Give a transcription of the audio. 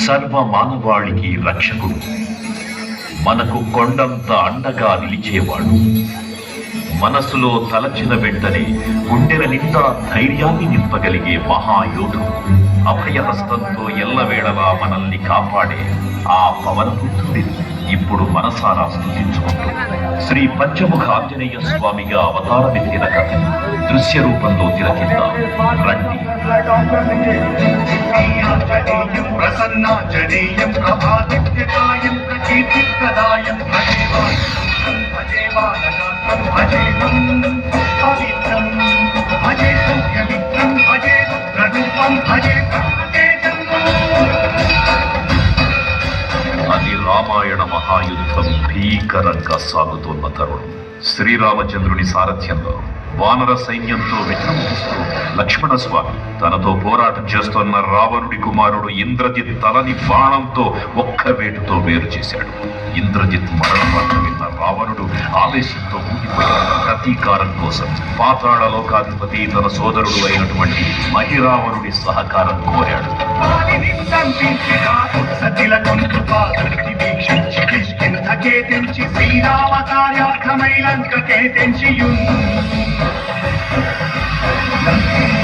సర్వ మానవాళికి రక్షకుడు, మనకు కొండంత అండగా నిలిచేవాడు, మనసులో తలచిన వెంటనే గుండెల నిండా ధైర్యాన్ని నింపగలిగే మహాయోధుడు, అభయహస్తంతో ఎల్లవేళలా మనల్ని కాపాడే ఆ పవనపుత్రుడిని ఇప్పుడు మనసారా స్తుతించుకుంటూ శ్రీ పంచముఖ ఆంజనేయ స్వామిగా అవతారమెత్తిన కథని దృశ్య రూపంలో తిలకిద్దాం రండి. ప్రసన్నాంజనేయం ప్రభాదిత్యకాయం ప్రకీర్తిప్రదాయం పవిత్రం భజే సౌఖ్యమిత్రం భజే రుద్రరూపం భజే అది రామాయణ మహాయుద్ధం భీకరంగా సాగుతోన్న తరుణం. శ్రీరామచంద్రుని సారథ్యంలో వానర సైన్యంతో విజృంభిస్తూ లక్ష్మణస్వామి తనతో పోరాటం చేస్తున్న రావణుడి కుమారుడు ఇంద్రజిత్ తలని బాణంతో ఒక్క వేటుతో వేరు చేశాడు. ఇంద్రజిత్ మరణ వార్త విన్న రావణుడు ఆవేశంతో ఊగిపోయాడు. ప్రతీకారం కోసం పాతాళ లోకాధిపతి తన సోదరుడు అయినటువంటి మహిరావణుడి సహకారం కోరాడు. శ్రీరామ కార్యార్థమై లంకకే తెంచియున్